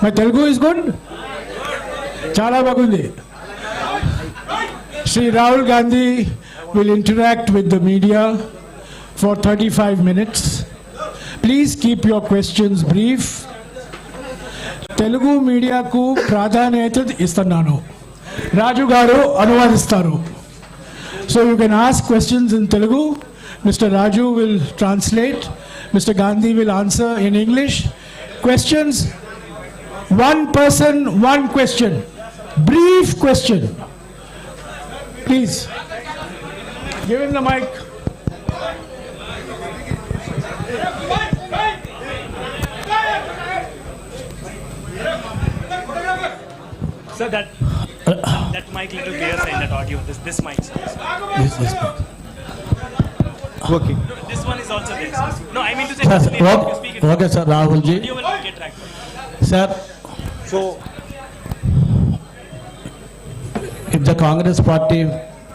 My Telugu is good? Chala bagundi. Shri Rahul Gandhi will interact with the media for 35 minutes. Please keep your questions brief. Telugu media ku pradhanayata istannanu. Raju garu anuvadistaru. So you can ask questions in Telugu. Mr. Raju will translate. Mr. Gandhi will answer in English. Questions, one person, one question. Brief question. Please, give him the mic. Sir, that mic little clear side, that audio. This mic. Yes. Okay. This one is also there. Sir. No, I mean to say. Sir, if you speak it, okay, sir, Rahul ji. you will get tracked. Sir, So, if the Congress party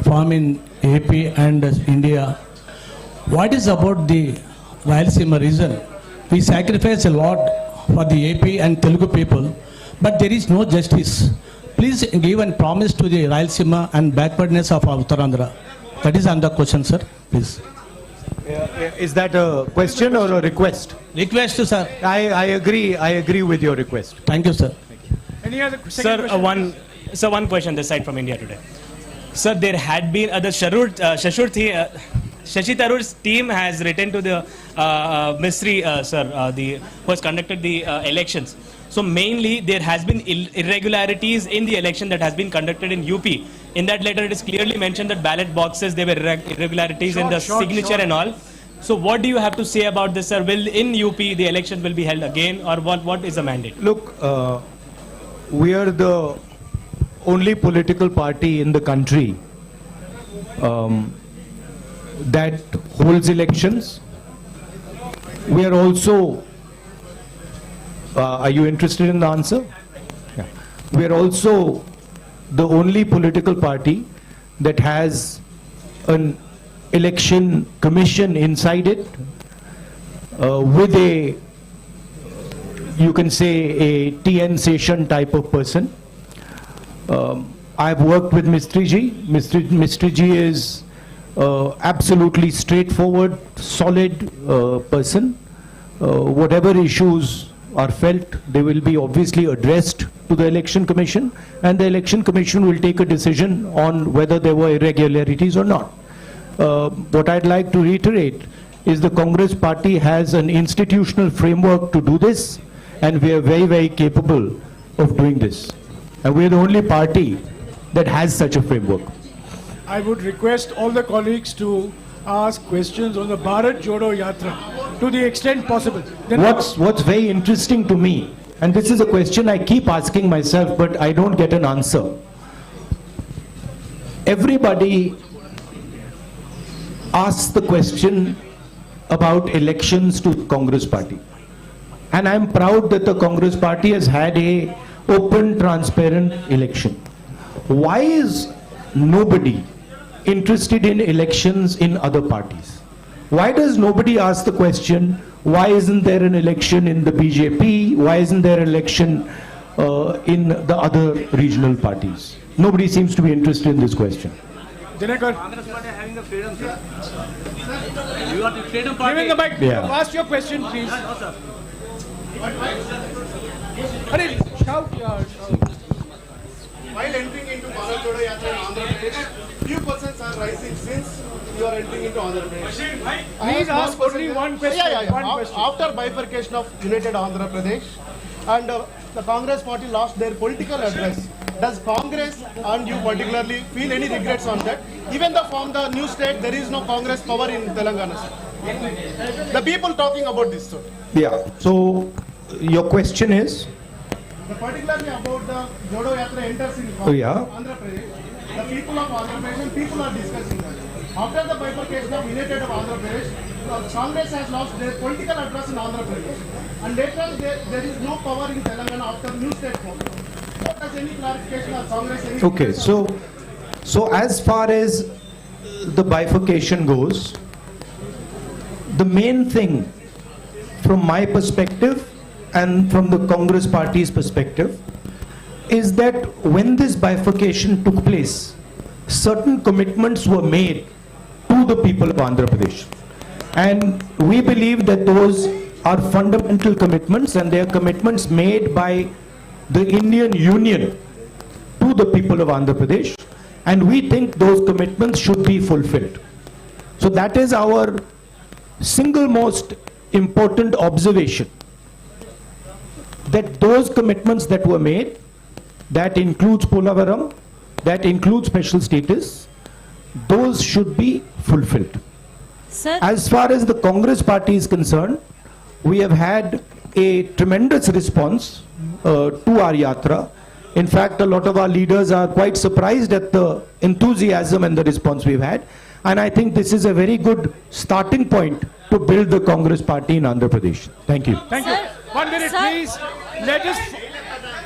form in AP and India, what is about the Rayalaseema region? We sacrifice a lot for the AP and Telugu people, but there is no justice. Please give a promise to the Rayalaseema and backwardness of Uttarandhra. That is on the question, sir. Please. is that a question or a request? Request, sir. I agree with your request. Thank you, sir. Any other Sir, one question this side from India today. Sir, there had been Shashi Tharoor's team has written to the ministry, sir, who has conducted the elections. So mainly there has been irregularities in the election that has been conducted in UP. In that letter, it is clearly mentioned that ballot boxes, there were irregularities in the signature and all. So what do you have to say about this, sir? Will in UP the elections will be held again, or what is the mandate? Look, we are the only political party in the country that holds elections. We are also, are you interested in the answer? Yeah. We are also the only political party that has an election commission inside it with a, you can say, a TN session type of person. I've worked with Mistry Ji. Mistry Ji is absolutely straightforward, solid person. Whatever issues are felt, they will be obviously addressed to the election commission, and the election commission will take a decision on whether there were irregularities or not. What I'd like to reiterate is the Congress party has an institutional framework to do this, and we are very, very capable of doing this. And we are the only party that has such a framework. I would request all the colleagues to ask questions on the Bharat Jodo Yatra to the extent possible. Then What's very interesting to me, and this is a question I keep asking myself, but I don't get an answer. Everybody asks the question about elections to the Congress party. And I'm proud that the Congress party has had a open, transparent election. Why is nobody interested in elections in other parties? Why does nobody ask the question, why isn't there an election in the BJP? Why isn't there an election in the other regional parties? Nobody seems to be interested in this question. Dinakar, Congress party having the freedom, sir. You are the freedom party. give him the mic. Yeah. Ask your question, please. No, sir. Hurry, shout. While entering into Bharat Jodo Yatra in Andhra Pradesh, few persons are rising since you are entering into Andhra Pradesh. Please ask only one question. One question. After bifurcation of United Andhra Pradesh and the Congress party lost their political address, does Congress and you particularly feel any regrets on that? Even though from the new state there is no Congress power in Telangana, sir. The people talking about this, sir. Yeah. So your question is? Particularly about the Jodo Yatra enters in Andhra Pradesh, the people of Andhra Pradesh and people are discussing that. After the bifurcation of United of Andhra Pradesh, Congress has lost their political address in Andhra Pradesh, and later there is no power in Telangana after new state form. What does any clarification of Congress? Okay, so as far as the bifurcation goes, the main thing from my perspective and from the Congress party's perspective is that when this bifurcation took place, certain commitments were made to the people of Andhra Pradesh. And we believe that those are fundamental commitments, and they are commitments made by the Indian Union to the people of Andhra Pradesh. And we think those commitments should be fulfilled. So that is our single most important observation, that those commitments that were made, that includes Polavaram, that includes special status, those should be fulfilled. Sir, As far as the Congress party is concerned, we have had a tremendous response to our Yatra. In fact, a lot of our leaders are quite surprised at the enthusiasm and the response we've had. And I think this is a very good starting point to build the Congress party in Andhra Pradesh. Thank you. Thank you. Sir, 1 minute, sir. please.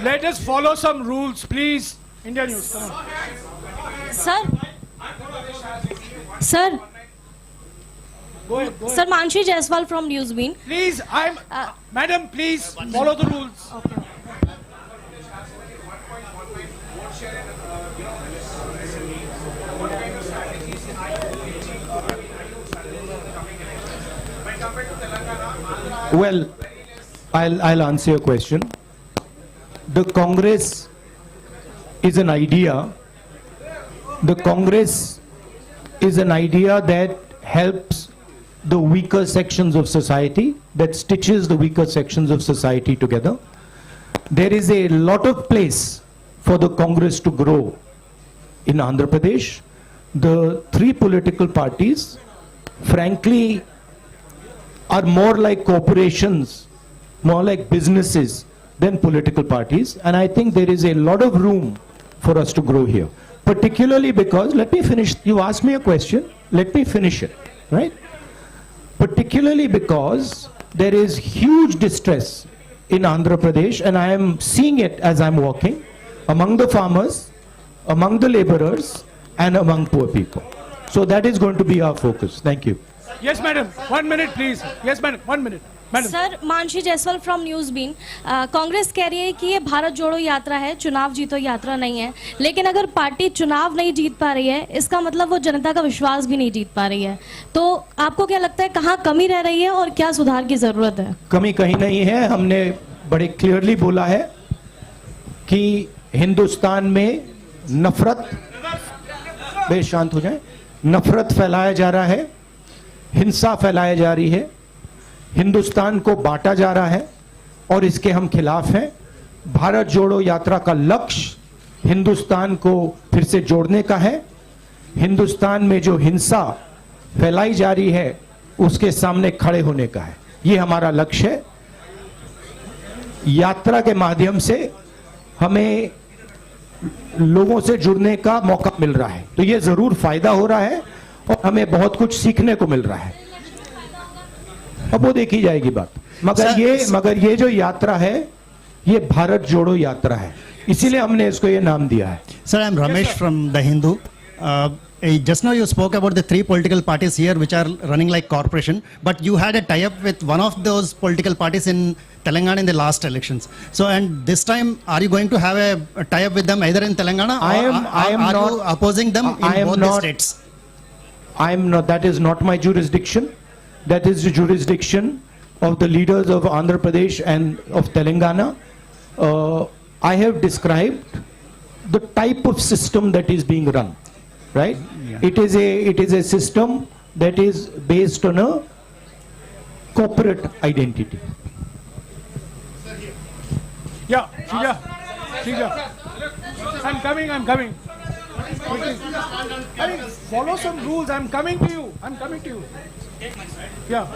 Let us follow some rules, please. India News, come on. sir, sir, Go ahead, go ahead. sir, Manshi Jaiswal from Newsbeat. Please, Madam, please follow the rules. Well, I'll answer your question. The Congress is an idea. The Congress is an idea that helps the weaker sections of society, that stitches the weaker sections of society together. There is a lot of place for the Congress to grow in Andhra Pradesh. The three political parties, frankly, are more like corporations, more like businesses than political parties. And I think there is a lot of room for us to grow here. Particularly because, let me finish, you asked me a question, let me finish it, right? Particularly because there is huge distress in Andhra Pradesh, and I am seeing it as I'm walking, among the farmers, among the laborers, and among poor people. So that is going to be our focus. Thank you. Yes, madam. 1 minute, please. Yes, madam. 1 minute. Madam. Sir, Mansi Jaiswal from Newsbeen. Congress कह रही है कि ये भारत जोड़ो यात्रा है, चुनाव जीतो यात्रा नहीं है। लेकिन अगर पार्टी चुनाव नहीं जीत पा रही है, इसका मतलब वो जनता का विश्वास भी नहीं जीत पा रही है। तो आपको क्या लगता है कहाँ कमी रह रही है और क्या सुधार की जरूरत है? कमी कहीं नहीं है। हमने बड़े क्लियरली बोला है कि हिंदुस्तान में नफरत, बे शांत हो जाए, नफरत फैलाया जा रहा है, हिंसा फैलाई जा रही है, हिंदुस्तान को बांटा जा रहा है और इसके हम खिलाफ हैं। भारत जोड़ो यात्रा का लक्ष्य हिंदुस्तान को फिर से जोड़ने का है। हिंदुस्तान में जो हिंसा फैलाई जा रही है उसके सामने खड़े होने का है। ये हमारा लक्ष्य है। यात्रा के माध्यम से हमें लोगों से जुड़ने का मौका मिल रहा है, तो ये जरूर फायदा हो रहा है और हमें बहुत कुछ सीखने को मिल रहा है। अब वो देखी जाएगी बात। मगर ये जो यात्रा है ये भारत जोड़ो यात्रा है, इसीलिए हमने इसको ये नाम दिया है। Sir, I am Ramesh from The Hindu. Just now you spoke about the three political parties here which are running like corporation, but you had a tie-up with one of those political parties in Telangana in the last elections. So, and this time, are you going to have a tie-up with them either in Telangana or are you opposing them in both the states? I am not. That is not my jurisdiction. That is the jurisdiction of the leaders of Andhra Pradesh and of Telangana. I have described the type of system that is being run, right? Yeah. It is a system that is based on a corporate identity. Yeah, Shija. I'm coming. I mean, follow some rules. I'm coming to you. Yeah.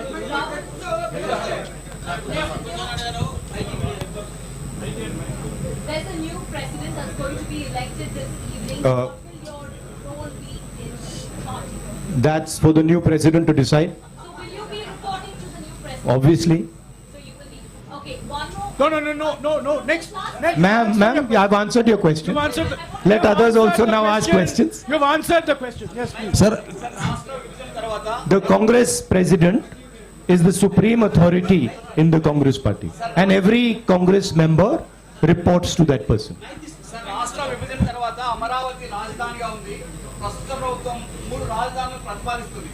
There's a new president that's going to be elected this evening. What will your role be in the party? That's for the new president to decide. So will you be reporting to the new president? Obviously. So you will be. Okay, one more. No. Next. Ma'am, I've answered your question. You've answered Let you've others answered also the now ask question. questions. You've answered the question. Yes, please. Sir, the Congress president is the supreme authority in the Congress party. And every Congress member reports to that person. Sir రాష్ట్ర విభజన తర్వాత అమరావతి రాజధానిగా ఉంది. ప్రస్తుత ప్రభుత్వం 3 రాజధానులను ప్రతిపాదిస్తుంది.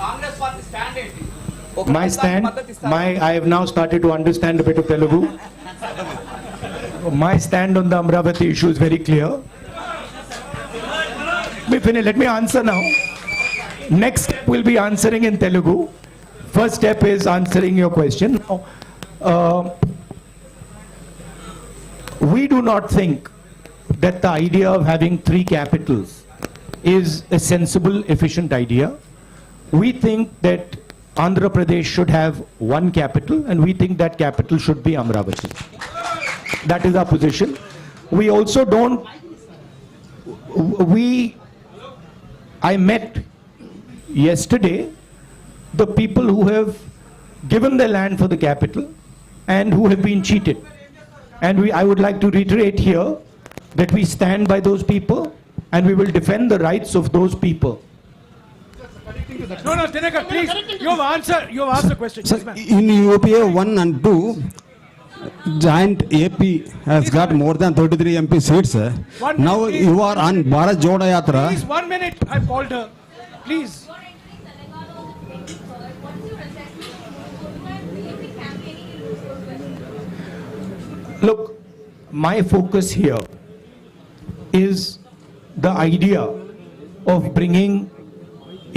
Congress party stand ఏంటి? My stand, I have now started to understand a bit of Telugu. My stand on the Amravati issue is very clear. Let me answer now. Next step will be answering in Telugu. First step is answering your question. We do not think that the idea of having 3 capitals is a sensible, efficient idea. We think that Andhra Pradesh should have 1 capital, and we think that capital should be Amravati. That is our position. We also don't, I met yesterday the people who have given their land for the capital and who have been cheated. And I would like to reiterate here that we stand by those people and we will defend the rights of those people. No, Tinaka, please. You have asked the question. Sir, Yes, ma'am. in UPA 1 and 2, joint AP has got more than 33 MP seats. Sir. Now please. you are on Bharat Jodo Yatra. Please, 1 minute. I called her. Please. Your entry in Telangana was very solid. What's your assessment of BJP campaigning in those Look, my focus here is the idea of bringing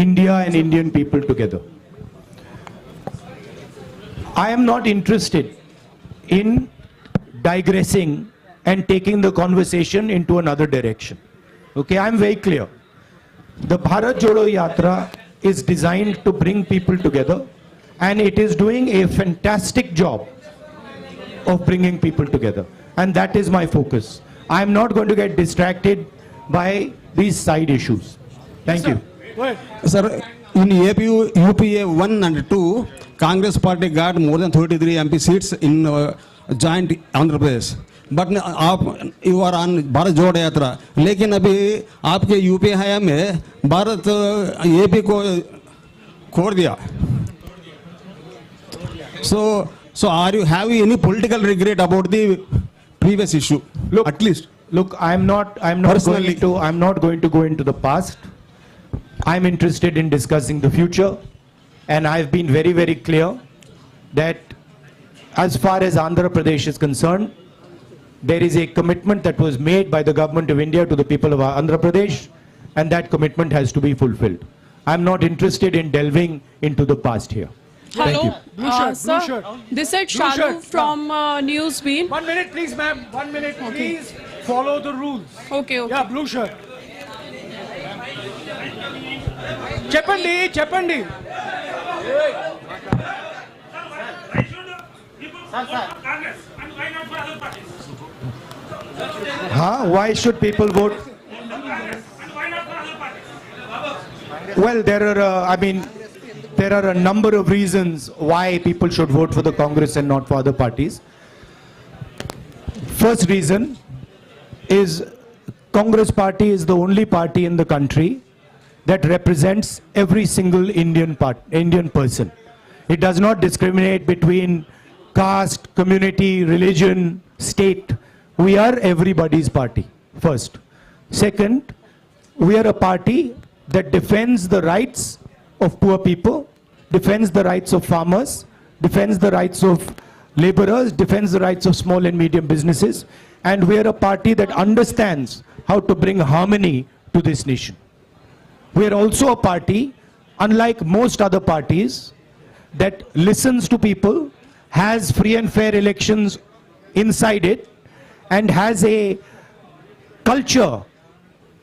India and Indian people together. I am not interested in digressing and taking the conversation into another direction. Okay, I'm very clear. The Bharat Jodo Yatra is designed to bring people together, and it is doing a fantastic job of bringing people together. And that is my focus. I'm not going to get distracted by these side issues. Thank you. Go ahead. Sir, in UPA 1 and 2, Congress party got more than 33 MP seats in joint Andhra Pradesh. But you are on Bharat Jodo Yatra. लेकिन अभी आपके UP हया में Bharat AP को खोड़ दिया. So are you having any political regret about the previous issue? Look, at least. Look, I'm not Personally. going to go into the past. I'm interested in discussing the future, and I've been very, very clear that as far as Andhra Pradesh is concerned, there is a commitment that was made by the government of India to the people of Andhra Pradesh, and that commitment has to be fulfilled. I'm not interested in delving into the past here. Thank Hello, you. Blue shirt, sir. blue shirt. This is Blue Shalu shirt. from Newsbeat. 1 minute, please, ma'am. 1 minute, please. Follow the rules. Okay. Yeah, blue shirt. Cheppandi. Why should people vote? Well, there are a number of reasons why people should vote for the Congress and not for other parties. First reason is Congress party is the only party in the country that represents every single Indian person. It does not discriminate between caste, community, religion, state. We are everybody's party, first. Second, we are a party that defends the rights of poor people, defends the rights of farmers, defends the rights of laborers, defends the rights of small and medium businesses, and we are a party that understands how to bring harmony to this nation. We are also a party, unlike most other parties, that listens to people, has free and fair elections inside it, and has a culture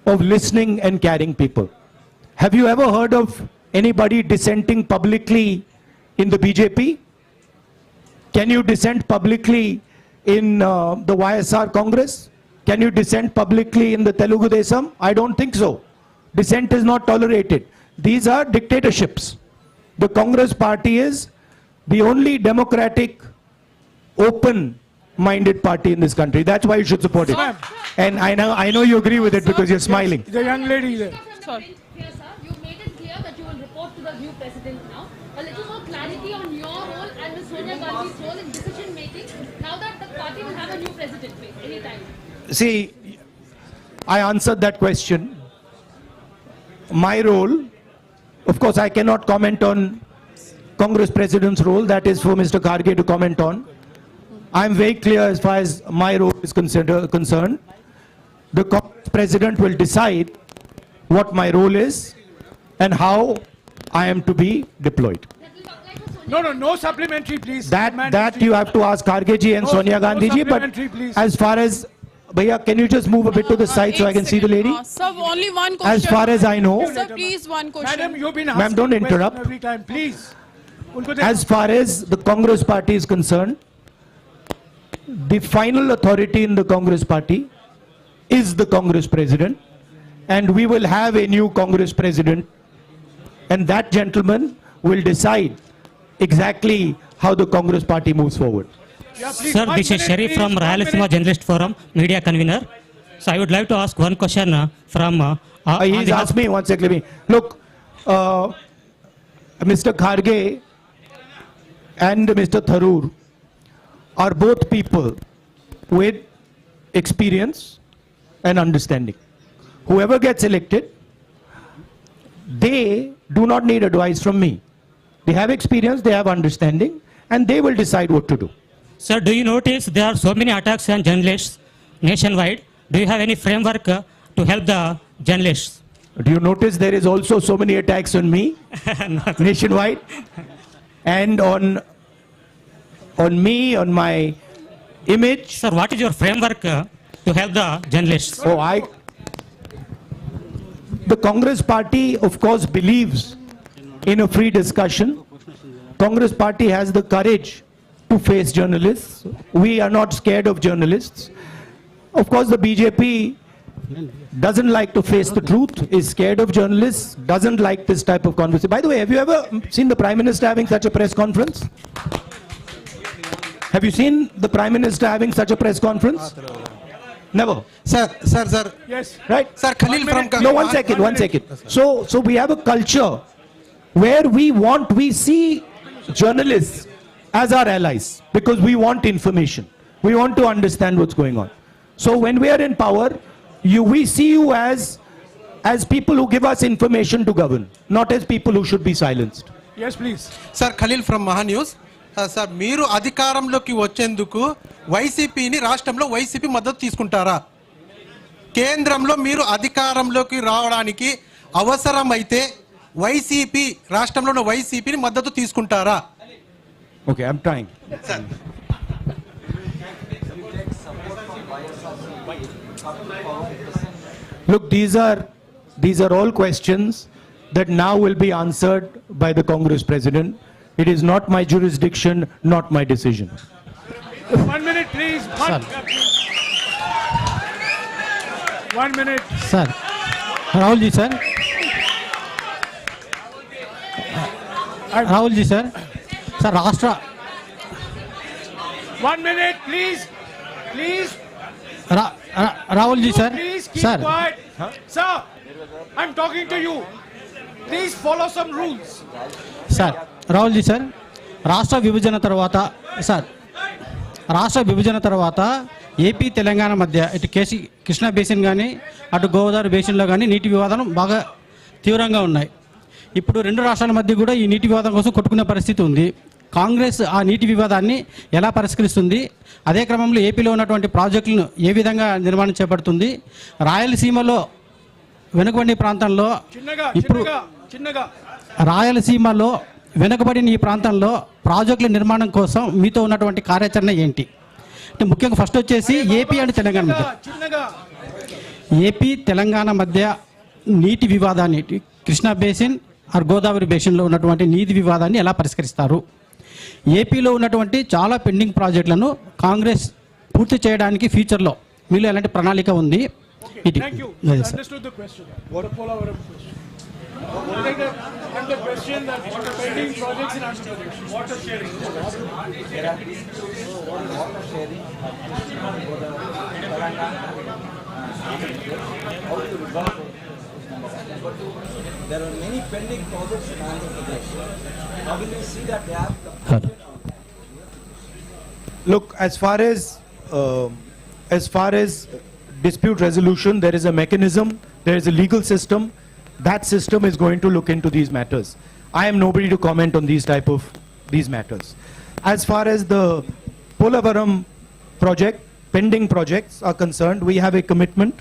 of listening and caring people. Have you ever heard of anybody dissenting publicly in the BJP? Can you dissent publicly in the YSR Congress? Can you dissent publicly in the Telugu Desam? I don't think so. Dissent is not tolerated. These are dictatorships. The Congress party is the only democratic, open-minded party in this country. That's why you should support it. Ma'am. And I know you agree with it because you're smiling. The young lady there. Sorry. Yes, sir. You made it clear that you will report to the new president now. a little more clarity on your role and Ms. Sonia Gandhi's role in decision making now that the party will have a new president anytime? See, I answered that question. My role, of course, I cannot comment on Congress President's role. That is for Mr. Kharge to comment on. I am very clear as far as my role is concerned. The Congress President will decide what my role is and how I am to be deployed. No supplementary, please. That you have to ask Kharge ji and Sonia Gandhi ji. But supplementary, please. as far as, Bhaiya, can you just move a bit to the side so I can see the lady? Sir, only one question. As far as I know, Sir, please, one question. Madam, you've been Ma'am, asking don't the question interrupt. every time, please. as far as the Congress party is concerned, the final authority in the Congress party is the Congress president, and we will have a new Congress president, and that gentleman will decide exactly how the Congress party moves forward. Yeah, please, Sir, 1 this is minute, Sharif please, from 1 Rayalaseema minute. Journalist Forum, media convener. So I would like to ask one question from... on He's behalf- asked me, one second, let me. Look, Mr. Kharge and Mr. Tharoor are both people with experience and understanding. Whoever gets elected, they do not need advice from me. They have experience, they have understanding, and they will decide what to do. Sir, do you notice there are so many attacks on journalists nationwide? Do you have any framework to help the journalists? Do you notice there is also so many attacks on me nationwide and on me, on my image? Sir, what is your framework to help the journalists? The Congress party, of course, believes in a free discussion. Congress party has the courage to face journalists. We are not scared of journalists. Of course, the BJP doesn't like to face the truth, is scared of journalists, doesn't like this type of conversation. By the way, have you ever seen the Prime Minister having such a press conference? Have you seen the Prime Minister having such a press conference? Never. Sir. Yes. Right? Sir, Khalil from... No, one second. So we have a culture where we see journalists as our allies because we want information. We want to understand what's going on. So when we are in power, we see you as people who give us information to govern, not as people who should be silenced. Yes, please. Sir, Khalil from Mahanews. Sir మీరు అధికారంలోకి వచ్చేందుకు వైసీపీని రాష్ట్రంలో YCP మద్దతు తీసుకుంటారా? కేంద్రంలో మీరు అధికారంలోకి రావడానికి అవసరమైతే వైసీపీ రాష్ట్రంలో ఉన్న వైసీపీని మద్దతు తీసుకుంటారా? Okay, I'm trying. Sir. Look, these are all questions that now will be answered by the Congress president. It is not my jurisdiction, not my decision. 1 minute, please. 1 minute. Sir, Rahul ji, sir. Rahul ji, sir. Sir, Rashtra. 1 minute, please. Please. Rahul ji, sir. Please keep Sir. quiet. Sir, I'm talking to you. Please follow some rules. Sir. Rahul ji sir, రాష్ట్ర విభజన తర్వాత AP Telangana మధ్య ఇటు Krishna basin కానీ అటు గోదావరి బేసిన్లో కానీ నీటి వివాదం బాగా తీవ్రంగా ఉన్నాయి. ఇప్పుడు రెండు రాష్ట్రాల మధ్య కూడా ఈ నీటి వివాదం కోసం కొట్టుకునే పరిస్థితి ఉంది. కాంగ్రెస్ ఆ నీటి వివాదాన్ని ఎలా పరిష్కరిస్తుంది? అదే క్రమంలో ఏపీలో ఉన్నటువంటి ప్రాజెక్టులను ఏ విధంగా నిర్మాణం చేపడుతుంది? రాయలసీమలో వెనుకబడిన ప్రాంతంలో ఇప్పుడు రాయలసీమలో వెనుకబడిన ఈ ప్రాంతంలో ప్రాజెక్టుల నిర్మాణం కోసం మీతో ఉన్నటువంటి కార్యాచరణ ఏంటి? అంటే ముఖ్యంగా ఫస్ట్ వచ్చేసి ఏపీ అండ్ తెలంగాణ మధ్య నీటి వివాదాన్ని కృష్ణా బేసిన్ ఆర్ గోదావరి బేసిన్లో ఉన్నటువంటి నీటి వివాదాన్ని ఎలా పరిష్కరిస్తారు? ఏపీలో ఉన్నటువంటి చాలా పెండింగ్ ప్రాజెక్టులను కాంగ్రెస్ పూర్తి చేయడానికి ఫ్యూచర్లో మీలో ఎలాంటి ప్రణాళిక ఉంది? And the question that pending projects in Andhra Pradesh. Water sharing. Water sharing. there are many pending projects in Andhra Pradesh. How will you see that gap? Look, as far as dispute resolution, there is a mechanism, there is a legal system. That system is going to look into these matters. I am nobody to comment on these matters. As far as the Polavaram project, pending projects are concerned, we have a commitment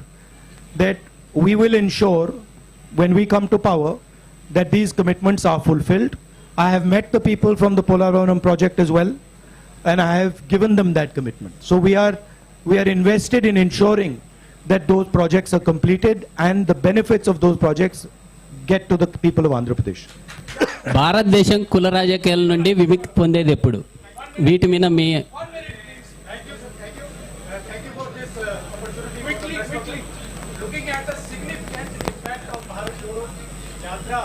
that we will ensure when we come to power that these commitments are fulfilled. I have met the people from the Polavaram project as well, and I have given them that commitment. So we are invested in ensuring that those projects are completed and the benefits of those projects get to the people of Andhra Pradesh. భారతదేశం కుల రాజకీయాల నుండి విముక్తి పొందేది ఎప్పుడు? వీటి మీద మీ Quickly, looking at the significant impact of Bharat Jodo Yatra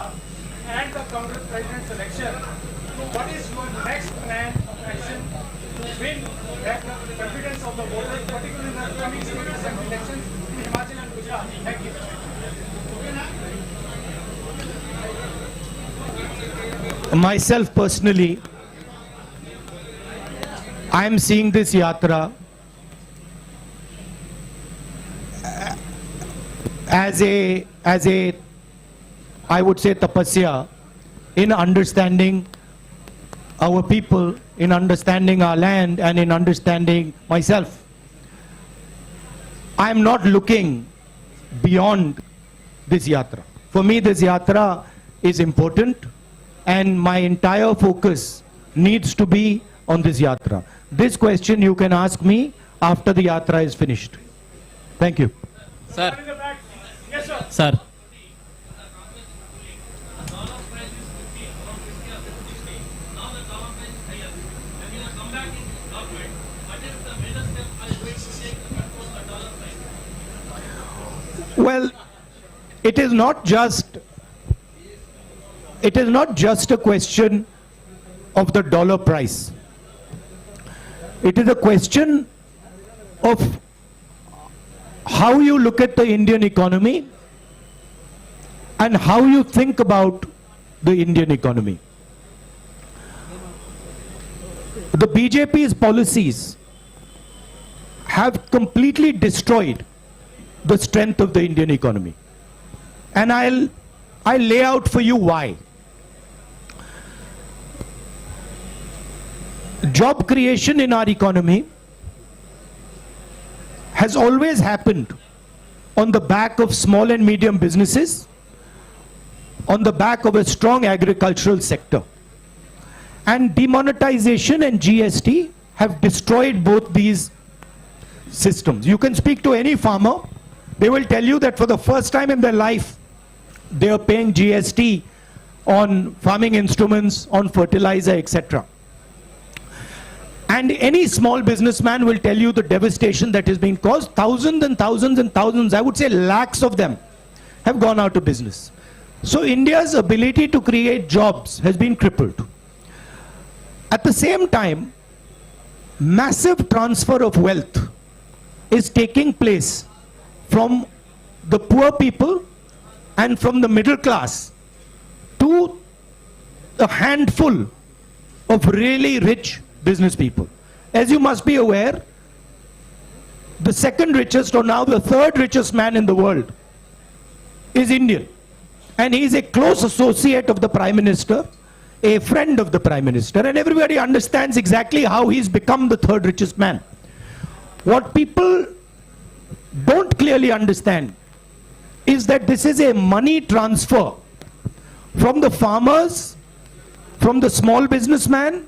and the Congress President's election, what is your next plan of action to win back the confidence of the voters, particularly in the coming state assembly elections in Himachal and Gujarat? Thank you. Myself personally, I am seeing this Yatra as a I would say tapasya in understanding our people, in understanding our land, and in understanding myself. I am not looking beyond this Yatra. For me, this Yatra is important, and my entire focus needs to be on this Yatra. This question you can ask me after the Yatra is finished. Thank you. Sir. Sir. Well, it is not just a question of the dollar price. It is a question of how you look at the Indian economy and how you think about the Indian economy. The BJP's policies have completely destroyed the strength of the Indian economy. And I'll lay out for you why. Job creation in our economy has always happened on the back of small and medium businesses, on the back of a strong agricultural sector. And demonetization and GST have destroyed both these systems. You can speak to any farmer, they will tell you that for the first time in their life, they are paying GST on farming instruments, on fertilizer, etc. And any small businessman will tell you the devastation that has been caused. Thousands and thousands and thousands, I would say lakhs of them, have gone out of business. So India's ability to create jobs has been crippled. At the same time, massive transfer of wealth is taking place from the poor people and from the middle class to a handful of really rich business people. As you must be aware, the second richest, or now the third richest man in the world is Indian. And he is a close associate of the Prime Minister, a friend of the Prime Minister, and everybody understands exactly how he's become the third richest man. What people don't clearly understand is that this is a money transfer from the farmers, from the small businessman,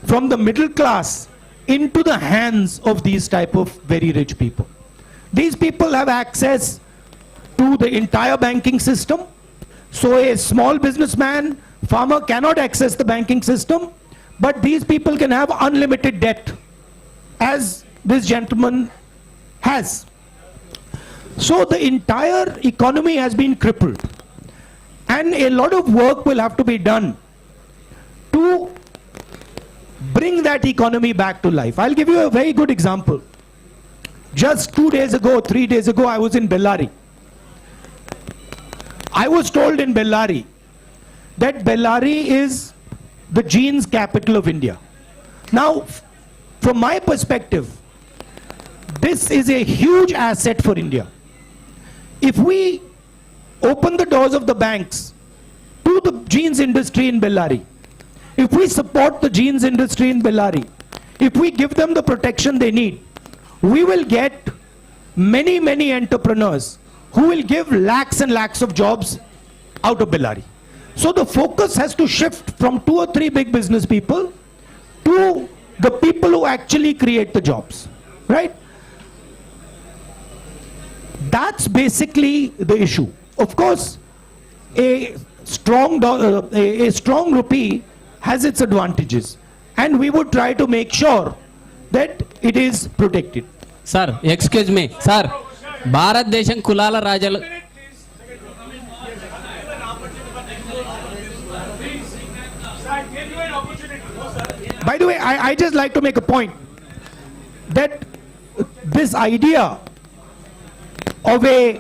from the middle class into the hands of these type of very rich people. These people have access to the entire banking system. So a small businessman, farmer cannot access the banking system, but these people can have unlimited debt, as this gentleman has. So the entire economy has been crippled, and a lot of work will have to be done to bring that economy back to life. I'll give you a very good example. Just 2 days ago, 3 days ago, I was in Bellary. I was told in Bellary that Bellary is the jeans capital of India. Now, from my perspective, this is a huge asset for India. If we open the doors of the banks to the jeans industry in Bellary, if we support the jeans industry in Bellary, if we give them the protection they need, we will get many, many entrepreneurs who will give lakhs and lakhs of jobs out of Bellary. So the focus has to shift from 2 or 3 big business people to the people who actually create the jobs, right? That's basically the issue. Of course, a strong rupee has its advantages, and we would try to make sure that it is protected. Sir, excuse me, sir. Bharat Desham Kulala Rajal. By the way, I just like to make a point that this idea of a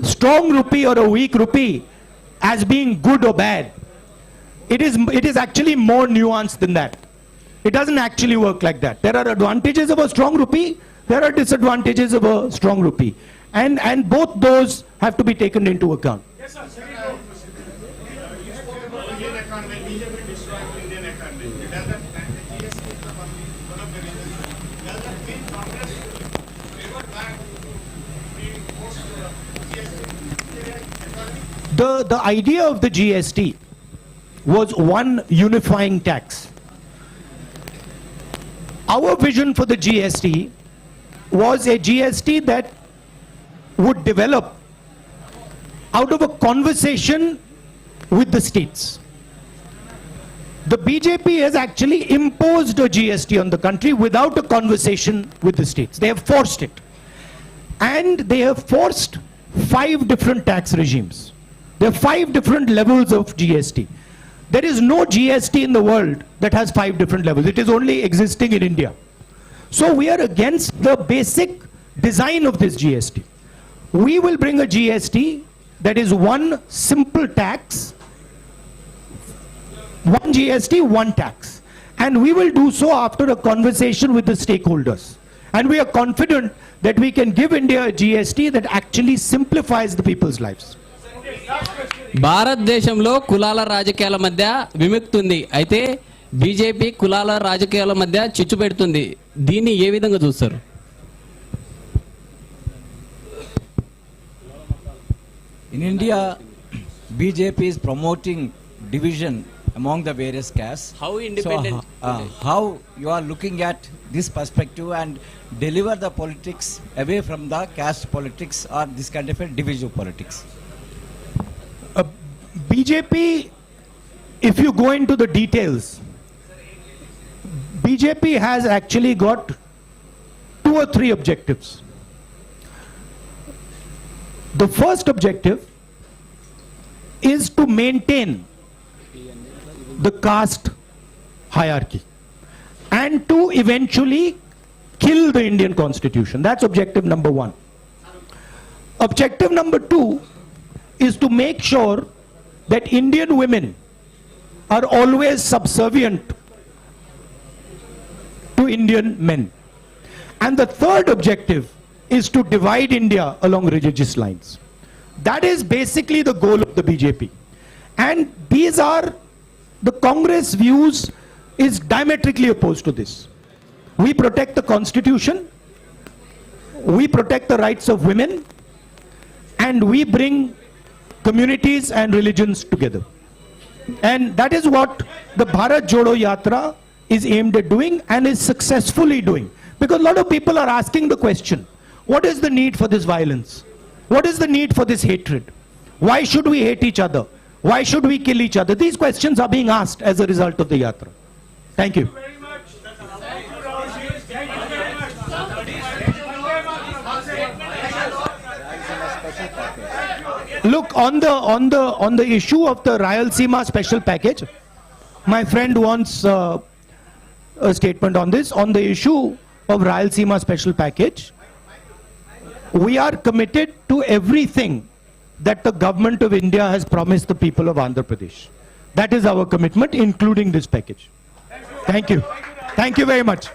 strong rupee or a weak rupee as being good or bad, it is actually more nuanced than that. It doesn't actually work like that. There are advantages of a strong rupee, there are disadvantages of a strong rupee, and both those have to be taken into account. Yes, sir. You spoke about Indian economy, BJP destroying Indian economy. Does that GST is one of the reasons? Does that mean Congress will revert back being forced to GST? The idea of the GST was one unifying tax. Our vision for the GST was a GST that would develop out of a conversation with the states. The BJP has actually imposed a GST on the country without a conversation with the states. They have forced it. And they have forced 5 different tax regimes. There are 5 different levels of GST. There is no GST in the world that has 5 different levels. It is only existing in India. So we are against the basic design of this GST. We will bring a GST that is one simple tax, one GST, one tax. And we will do so after a conversation with the stakeholders. And we are confident that we can give India a GST that actually simplifies the people's lives. భారతదేశంలో కులాల రాజకీయాల మధ్య విముక్తి ఉంది. అయితే BJP కులాల రాజకీయాల మధ్య చిచ్చు పెడుతుంది. దీన్ని ఏ విధంగా చూస్తారు? In India, BJP is promoting division among the various castes. How independent? So, how you are looking at this perspective and deliver the politics away from the caste politics or this kind of a divisive politics? BJP, if you go into the details, BJP has actually got 2 or 3 objectives. The first objective is to maintain the caste hierarchy and to eventually kill the Indian constitution. That's objective number 1. Objective number 2 is to make sure that Indian women are always subservient to Indian men. And the third objective is to divide India along religious lines. That is basically the goal of the BJP. And these are the Congress views is diametrically opposed to this. We protect the constitution, we protect the rights of women, and we bring communities and religions together. And that is what the Bharat Jodo Yatra is aimed at doing and is successfully doing. Because a lot of people are asking the question, what is the need for this violence? What is the need for this hatred? Why should we hate each other? Why should we kill each other? These questions are being asked as a result of the Yatra. Thank you. Look, on the issue of the Rayalaseema special package, my friend wants a statement on this. On the issue of Rayalaseema special package, we are committed to everything that the government of India has promised the people of Andhra Pradesh. That is our commitment, including this package. Thank you. Thank you very much.